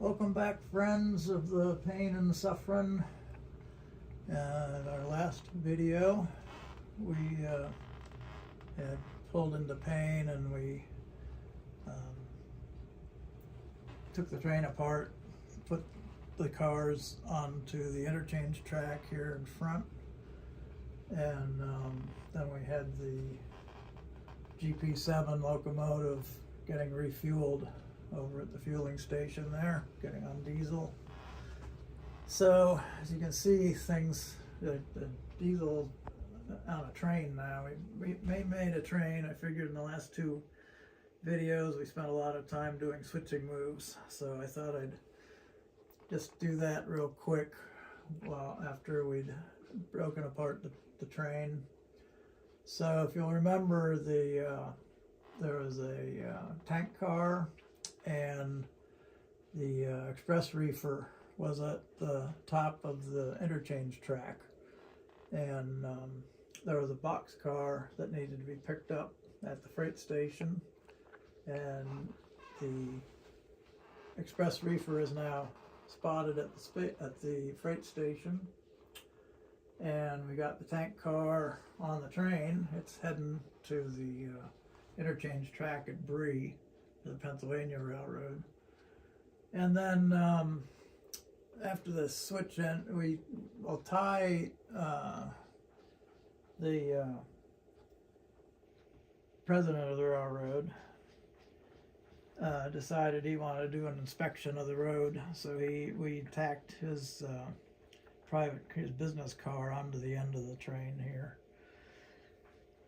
Welcome back, friends of the pain and the suffering. In our last video, we had pulled into Payne and we took the train apart, put the cars onto the interchange track here in front, and then we had the GP7 locomotive getting refueled over at the fueling station there, getting on diesel. So as you can see, things, the diesel on a train now. We made a train. I figured in the last two videos we spent a lot of time doing switching moves, so I thought I'd just do that real quick after we'd broken apart the train. So if you'll remember, there was a tank car, and the express reefer was at the top of the interchange track, and there was a box car that needed to be picked up at the freight station, and the express reefer is now spotted at the freight station, and we got the tank car on the train. It's heading to the interchange track at Prairie, the Pennsylvania Railroad. And then after the switch in, we will tie the president of the railroad decided he wanted to do an inspection of the road, so we tacked his business car onto the end of the train here.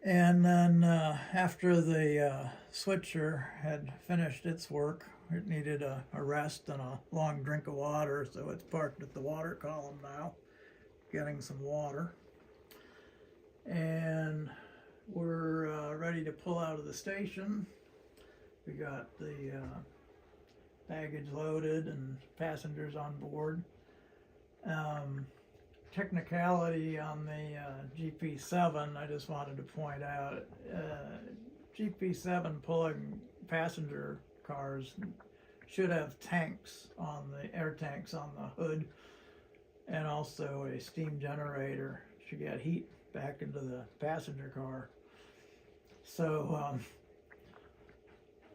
And then after the switcher had finished its work, it needed a rest and a long drink of water, so it's parked at the water column now, getting some water. And we're ready to pull out of the station. We got the baggage loaded and passengers on board. Technicality on the GP7, I just wanted to point out, GP7 pulling passenger cars should have tanks on the air tanks on the hood, and also a steam generator to get heat back into the passenger car. So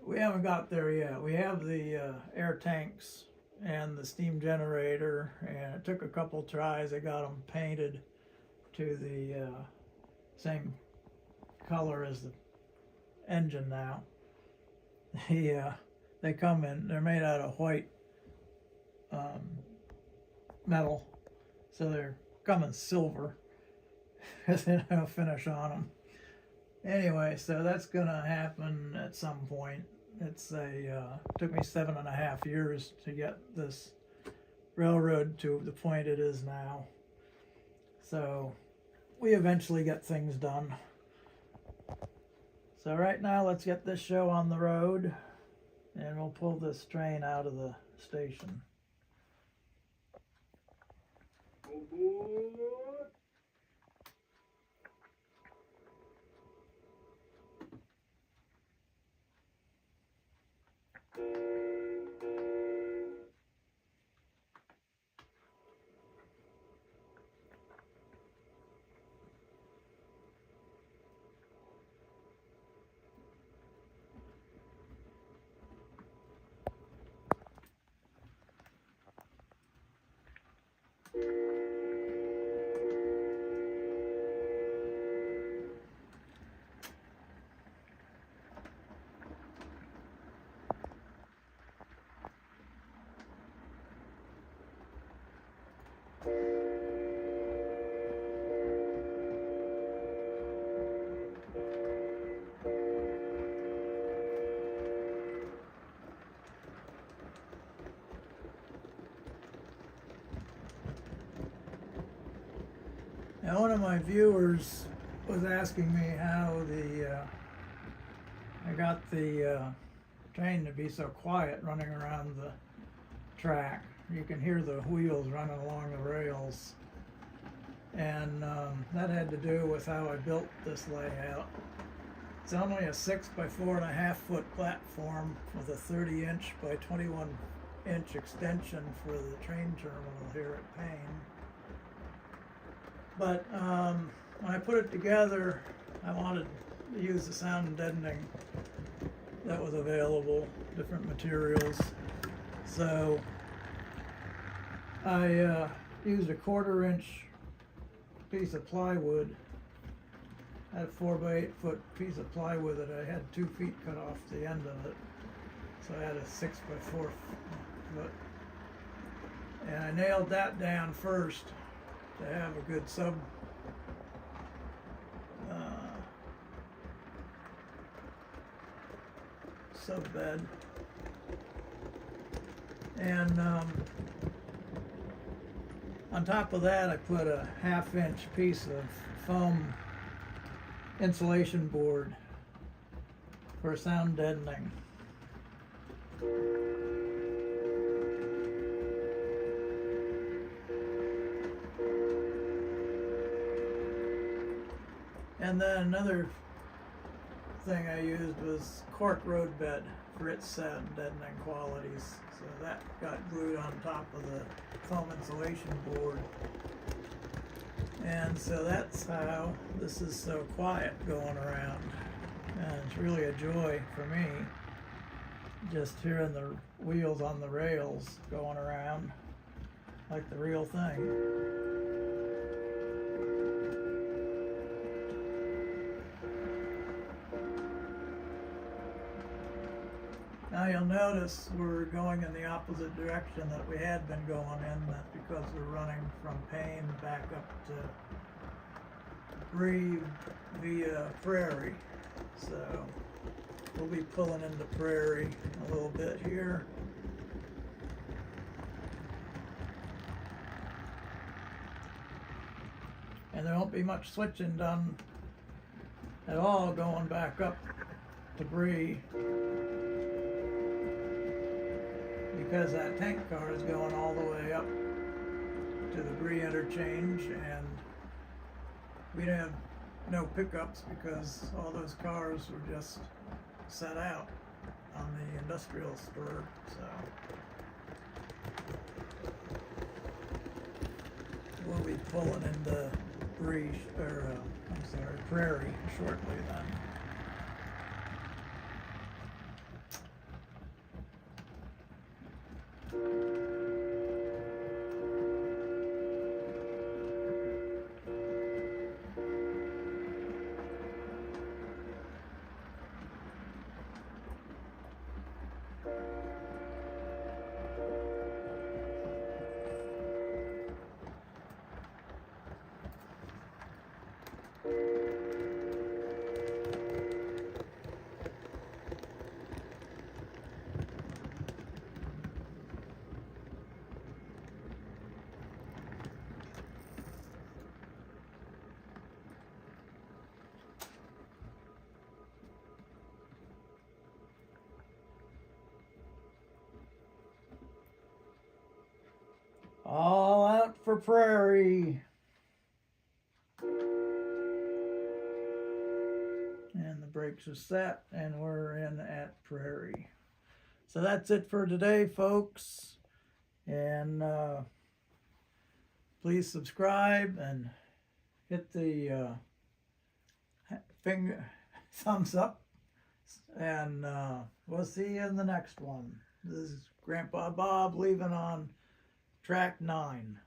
we haven't got there yet. We have the air tanks and the steam generator, and it took a couple tries. I got them painted to the same color as the engine now. They come in, they're made out of white metal, so they're coming silver. There's no finish on them. Anyway, so that's gonna happen at some point. It's took me 7.5 years to get this railroad to the point it is now. So we eventually get things done. So right now, let's get this show on the road, and we'll pull this train out of the station. Now, one of my viewers was asking me how I got the train to be so quiet running around the track. You can hear the wheels running along the rails. And that had to do with how I built this layout. It's only a 6 by 4.5 foot platform with a 30-inch by 21 4-inch extension for the train terminal here at Payne. But when I put it together, I wanted to use the sound deadening that was available, different materials. So I used a 1/4-inch piece of plywood. I had a 4-by-8-foot piece of plywood that I had 2 feet cut off the end of it. So I had a 6-by-4 foot. And I nailed that down first to have a good sub bed. And on top of that, I put a 1/2-inch piece of foam insulation board for sound deadening. And then another thing I used was cork road bed for its sound deadening qualities. So that got glued on top of the foam insulation board. And so that's how this is so quiet going around. And it's really a joy for me just hearing the wheels on the rails going around like the real thing. Now you'll notice we're going in the opposite direction that we had been going in. That's because we're running from Payne back up to Prairie via Prairie. So we'll be pulling into Prairie a little bit here. And there won't be much switching done at all going back up to Prairie, because that tank car is going all the way up to the Prairie interchange, and we didn't have no pickups because all those cars were just set out on the industrial spur. So we'll be pulling into Prairie shortly then. All out for Prairie. And the brakes are set, and we're in at Prairie. So that's it for today, folks. And please subscribe and hit the thumbs up. And we'll see you in the next one. This is Grandpa Bob leaving on track 9.